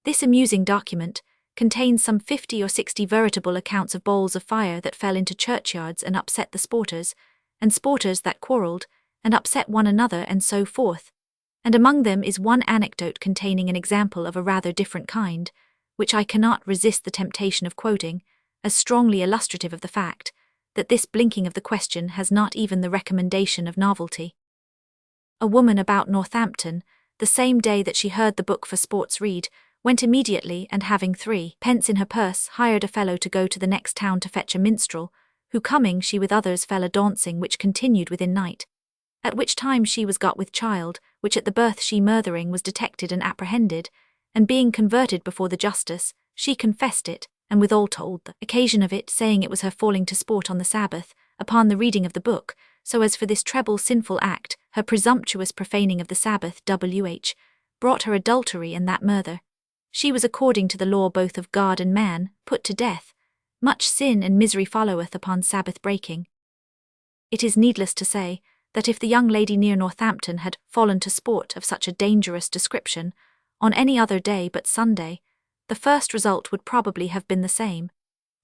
This amusing document contains some 50 or 60 veritable accounts of bowls of fire that fell into churchyards and upset the sporters, and sporters that quarrelled and upset one another, and so forth. And among them is one anecdote containing an example of a rather different kind, which I cannot resist the temptation of quoting, as strongly illustrative of the fact that this blinking of the question has not even the recommendation of novelty. A woman about Northampton, the same day that she heard the Book for Sports read, went immediately, and having 3 pence in her purse, hired a fellow to go to the next town to fetch a minstrel, who coming she with others fell a dancing which continued within night. At which time she was got with child, which at the birth she murthering was detected and apprehended, and being converted before the justice, she confessed it, and withal told the occasion of it, saying it was her falling to sport on the Sabbath, upon the reading of the book, so as for this treble sinful act, her presumptuous profaning of the Sabbath brought her adultery and that murder. She was according to the law both of God and man, put to death. Much sin and misery followeth upon Sabbath breaking. It is needless to say, that if the young lady near Northampton had fallen to sport of such a dangerous description, on any other day but Sunday, the first result would probably have been the same,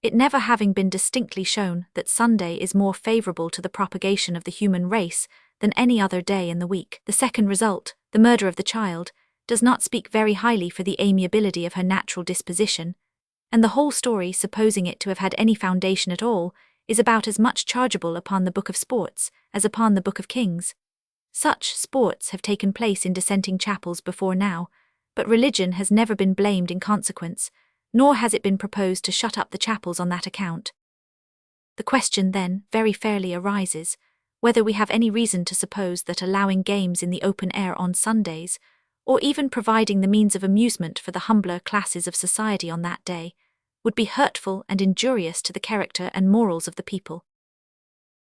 it never having been distinctly shown that Sunday is more favourable to the propagation of the human race than any other day in the week. The second result, the murder of the child, does not speak very highly for the amiability of her natural disposition, and the whole story, supposing it to have had any foundation at all, is about as much chargeable upon the Book of Sports as upon the Book of Kings. Such sports have taken place in dissenting chapels before now, but religion has never been blamed in consequence, nor has it been proposed to shut up the chapels on that account. The question then very fairly arises, whether we have any reason to suppose that allowing games in the open air on Sundays, or even providing the means of amusement for the humbler classes of society on that day, would be hurtful and injurious to the character and morals of the people.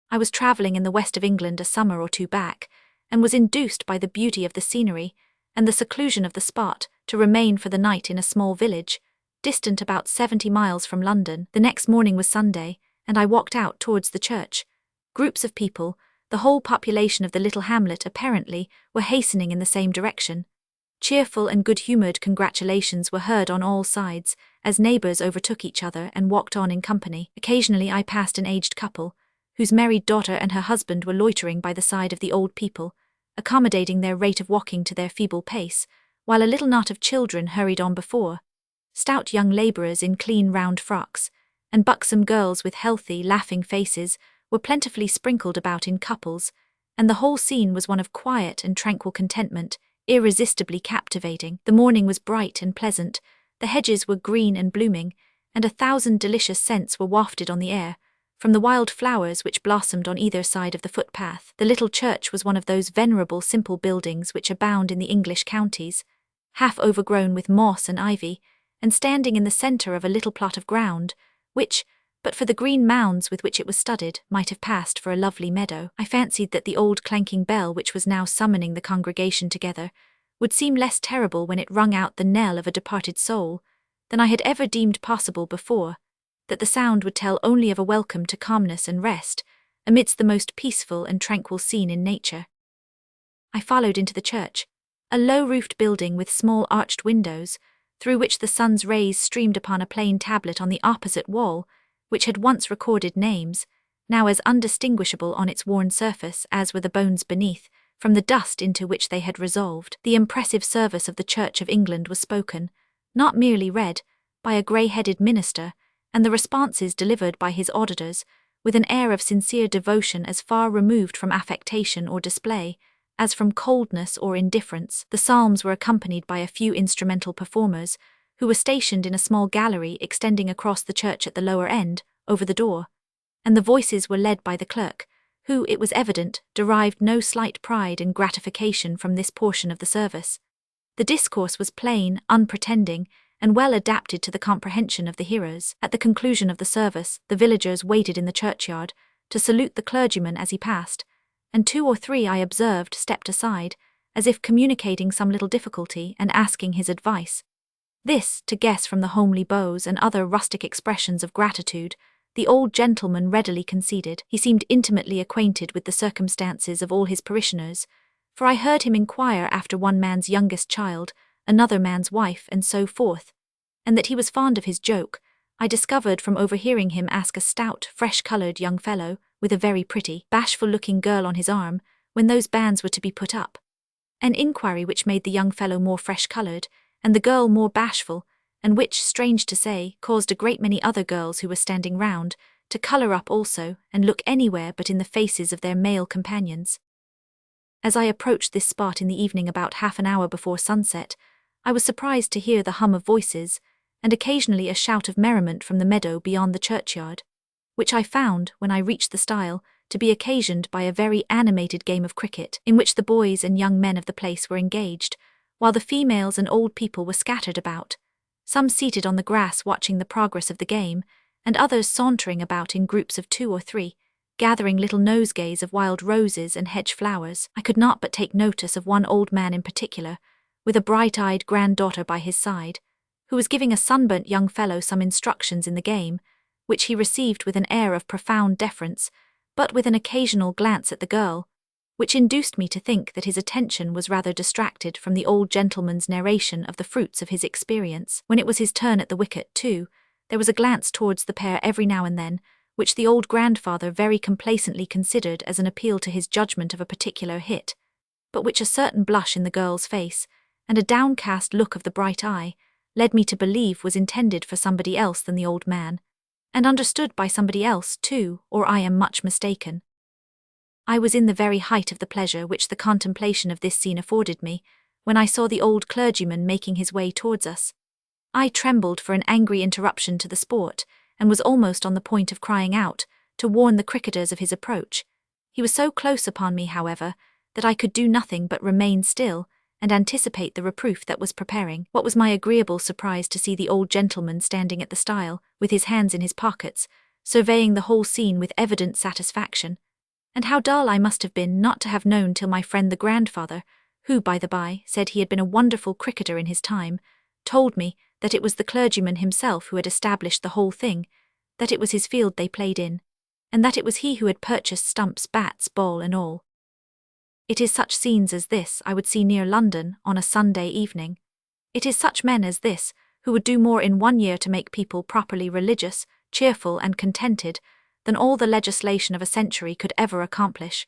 I was travelling in the west of England a summer or two back, and was induced by the beauty of the scenery and the seclusion of the spot to remain for the night in a small village, distant about 70 miles from London. The next morning was Sunday, and I walked out towards the church. Groups of people, the whole population of the little hamlet apparently, were hastening in the same direction. Cheerful and good-humoured congratulations were heard on all sides, as neighbours overtook each other and walked on in company. Occasionally I passed an aged couple, whose married daughter and her husband were loitering by the side of the old people, accommodating their rate of walking to their feeble pace, while a little knot of children hurried on before. Stout young labourers in clean round frocks, and buxom girls with healthy, laughing faces, were plentifully sprinkled about in couples, and the whole scene was one of quiet and tranquil contentment, irresistibly captivating. The morning was bright and pleasant, the hedges were green and blooming, and 1,000 delicious scents were wafted on the air, from the wild flowers which blossomed on either side of the footpath. The little church was one of those venerable simple buildings which abound in the English counties, half overgrown with moss and ivy, and standing in the centre of a little plot of ground, which, but for the green mounds with which it was studded, might have passed for a lovely meadow. I fancied that the old clanking bell which was now summoning the congregation together would seem less terrible when it rung out the knell of a departed soul than I had ever deemed possible before, that the sound would tell only of a welcome to calmness and rest, amidst the most peaceful and tranquil scene in nature. I followed into the church, a low-roofed building with small arched windows, through which the sun's rays streamed upon a plain tablet on the opposite wall, which had once recorded names, now as undistinguishable on its worn surface as were the bones beneath, from the dust into which they had resolved. The impressive service of the Church of England was spoken, not merely read, by a grey-headed minister, and the responses delivered by his auditors, with an air of sincere devotion as far removed from affectation or display, as from coldness or indifference. The psalms were accompanied by a few instrumental performers, who were stationed in a small gallery extending across the church at the lower end, over the door, and the voices were led by the clerk, who, it was evident, derived no slight pride and gratification from this portion of the service. The discourse was plain, unpretending, and well adapted to the comprehension of the hearers. At the conclusion of the service, the villagers waited in the churchyard to salute the clergyman as he passed, and 2 or 3 I observed stepped aside, as if communicating some little difficulty and asking his advice. This, to guess from the homely bows and other rustic expressions of gratitude, the old gentleman readily conceded. He seemed intimately acquainted with the circumstances of all his parishioners, for I heard him inquire after one man's youngest child, another man's wife, and so forth, and that he was fond of his joke, I discovered from overhearing him ask a stout, fresh-coloured young fellow, with a very pretty, bashful-looking girl on his arm, when those banns were to be put up. An inquiry which made the young fellow more fresh-coloured, and the girl more bashful, and which, strange to say, caused a great many other girls who were standing round to colour up also and look anywhere but in the faces of their male companions. As I approached this spot in the evening about half an hour before sunset, I was surprised to hear the hum of voices, and occasionally a shout of merriment from the meadow beyond the churchyard, which I found, when I reached the stile, to be occasioned by a very animated game of cricket, in which the boys and young men of the place were engaged, while the females and old people were scattered about, some seated on the grass watching the progress of the game, and others sauntering about in groups of 2 or 3, gathering little nosegays of wild roses and hedge flowers. I could not but take notice of one old man in particular, with a bright-eyed granddaughter by his side, who was giving a sunburnt young fellow some instructions in the game, which he received with an air of profound deference, but with an occasional glance at the girl, which induced me to think that his attention was rather distracted from the old gentleman's narration of the fruits of his experience. When it was his turn at the wicket, too, there was a glance towards the pair every now and then, which the old grandfather very complacently considered as an appeal to his judgment of a particular hit, but which a certain blush in the girl's face, and a downcast look of the bright eye, led me to believe was intended for somebody else than the old man, and understood by somebody else, too, or I am much mistaken. I was in the very height of the pleasure which the contemplation of this scene afforded me, when I saw the old clergyman making his way towards us. I trembled for an angry interruption to the sport, and was almost on the point of crying out, to warn the cricketers of his approach. He was so close upon me, however, that I could do nothing but remain still and anticipate the reproof that was preparing. What was my agreeable surprise to see the old gentleman standing at the stile, with his hands in his pockets, surveying the whole scene with evident satisfaction. And how dull I must have been not to have known till my friend the grandfather, who, by the by, said he had been a wonderful cricketer in his time, told me that it was the clergyman himself who had established the whole thing, that it was his field they played in, and that it was he who had purchased stumps, bats, ball, and all. It is such scenes as this I would see near London on a Sunday evening. It is such men as this who would do more in 1 year to make people properly religious, cheerful, and contented than all the legislation of a century could ever accomplish.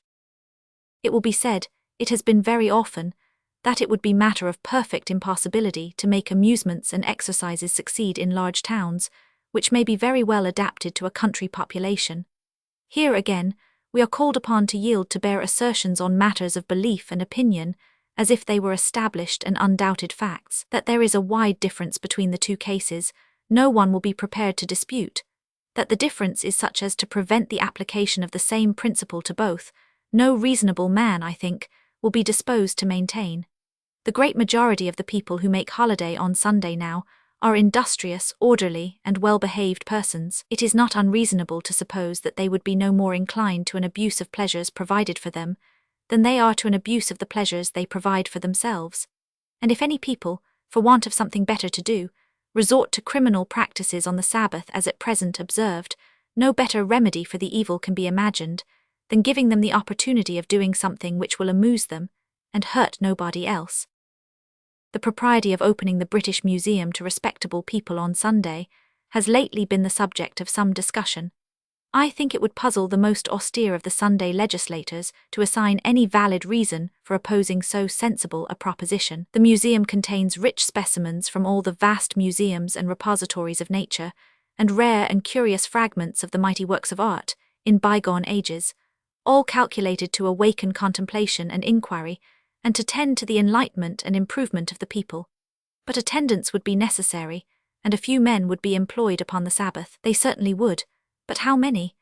It will be said, it has been very often, that it would be matter of perfect impossibility to make amusements and exercises succeed in large towns, which may be very well adapted to a country population. Here again, we are called upon to yield to bare assertions on matters of belief and opinion, as if they were established and undoubted facts. That there is a wide difference between the two cases, no one will be prepared to dispute. That the difference is such as to prevent the application of the same principle to both, no reasonable man, I think, will be disposed to maintain. The great majority of the people who make holiday on Sunday now are industrious, orderly, and well-behaved persons. It is not unreasonable to suppose that they would be no more inclined to an abuse of pleasures provided for them than they are to an abuse of the pleasures they provide for themselves. And if any people, for want of something better to do, resort to criminal practices on the Sabbath as at present observed, no better remedy for the evil can be imagined than giving them the opportunity of doing something which will amuse them and hurt nobody else. The propriety of opening the British Museum to respectable people on Sunday has lately been the subject of some discussion. I think it would puzzle the most austere of the Sunday legislators to assign any valid reason for opposing so sensible a proposition. The museum contains rich specimens from all the vast museums and repositories of nature, and rare and curious fragments of the mighty works of art in bygone ages, all calculated to awaken contemplation and inquiry, and to tend to the enlightenment and improvement of the people. But attendance would be necessary, and a few men would be employed upon the Sabbath. They certainly would, but how many?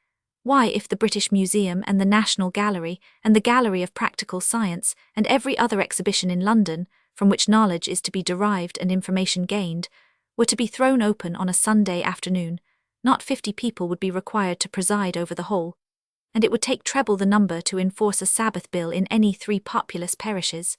Why, if the British Museum and the National Gallery and the Gallery of Practical Science and every other exhibition in London, from which knowledge is to be derived and information gained, were to be thrown open on a Sunday afternoon, not 50 people would be required to preside over the whole, and it would take treble the number to enforce a Sabbath bill in any 3 populous parishes.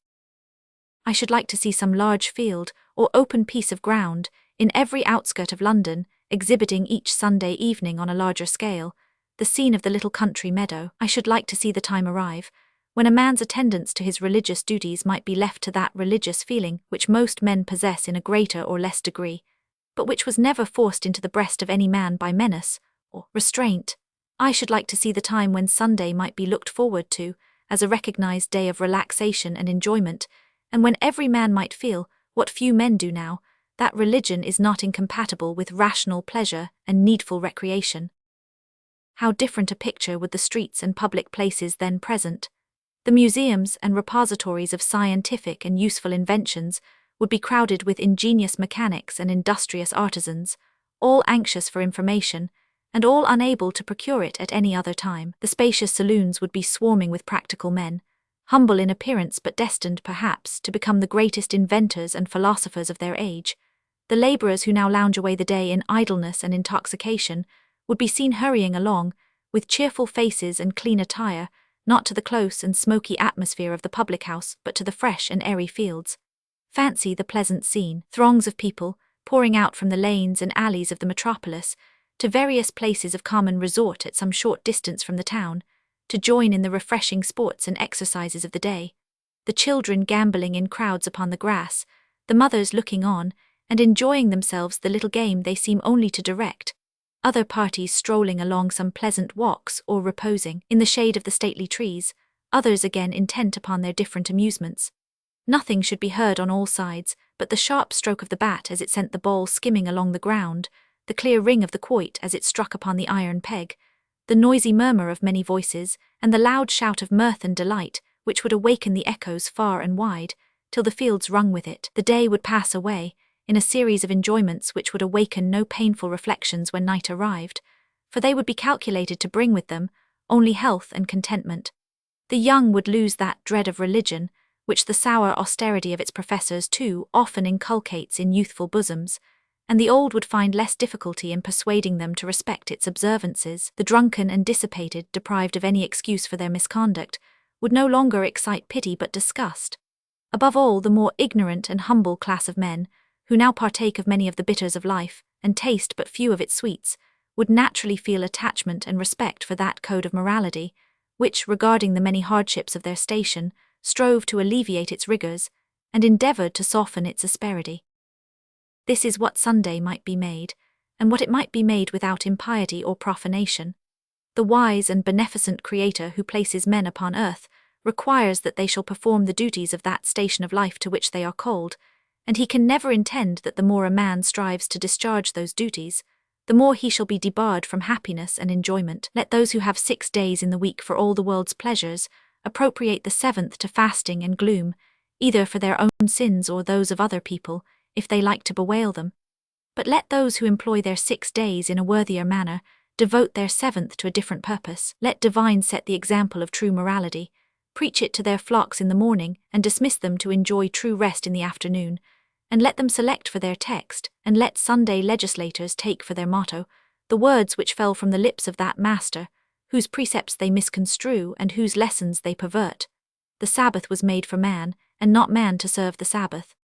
I should like to see some large field or open piece of ground in every outskirt of London exhibiting each Sunday evening on a larger scale, the scene of the little country meadow. I should like to see the time arrive when a man's attendance to his religious duties might be left to that religious feeling which most men possess in a greater or less degree, but which was never forced into the breast of any man by menace or restraint. I should like to see the time when Sunday might be looked forward to as a recognized day of relaxation and enjoyment, and when every man might feel, what few men do now, that religion is not incompatible with rational pleasure and needful recreation. How different a picture would the streets and public places then present. The museums and repositories of scientific and useful inventions would be crowded with ingenious mechanics and industrious artisans, all anxious for information, and all unable to procure it at any other time. The spacious saloons would be swarming with practical men, humble in appearance but destined, perhaps, to become the greatest inventors and philosophers of their age. The labourers who now lounge away the day in idleness and intoxication would be seen hurrying along, with cheerful faces and clean attire, not to the close and smoky atmosphere of the public-house, but to the fresh and airy fields. Fancy the pleasant scene, throngs of people, pouring out from the lanes and alleys of the metropolis, to various places of common resort at some short distance from the town, to join in the refreshing sports and exercises of the day, the children gambolling in crowds upon the grass, the mothers looking on, and enjoying themselves the little game they seem only to direct, other parties strolling along some pleasant walks or reposing in the shade of the stately trees, others again intent upon their different amusements. Nothing should be heard on all sides but the sharp stroke of the bat as it sent the ball skimming along the ground, the clear ring of the quoit as it struck upon the iron peg, the noisy murmur of many voices, and the loud shout of mirth and delight, which would awaken the echoes far and wide, till the fields rung with it. The day would pass away, in a series of enjoyments which would awaken no painful reflections when night arrived, for they would be calculated to bring with them only health and contentment. The young would lose that dread of religion, which the sour austerity of its professors too often inculcates in youthful bosoms, and the old would find less difficulty in persuading them to respect its observances. The drunken and dissipated, deprived of any excuse for their misconduct, would no longer excite pity but disgust. Above all, the more ignorant and humble class of men, who now partake of many of the bitters of life, and taste but few of its sweets, would naturally feel attachment and respect for that code of morality, which, regarding the many hardships of their station, strove to alleviate its rigors, and endeavored to soften its asperity. This is what Sunday might be made, and what it might be made without impiety or profanation. The wise and beneficent Creator who places men upon earth requires that they shall perform the duties of that station of life to which they are called, and he can never intend that the more a man strives to discharge those duties, the more he shall be debarred from happiness and enjoyment. Let those who have 6 days in the week for all the world's pleasures appropriate the 7th to fasting and gloom, either for their own sins or those of other people, if they like to bewail them. But let those who employ their 6 days in a worthier manner devote their 7th to a different purpose. Let divines set the example of true morality, preach it to their flocks in the morning, and dismiss them to enjoy true rest in the afternoon, and let them select for their text, and let Sunday legislators take for their motto, the words which fell from the lips of that Master, whose precepts they misconstrue and whose lessons they pervert. The Sabbath was made for man, and not man to serve the Sabbath.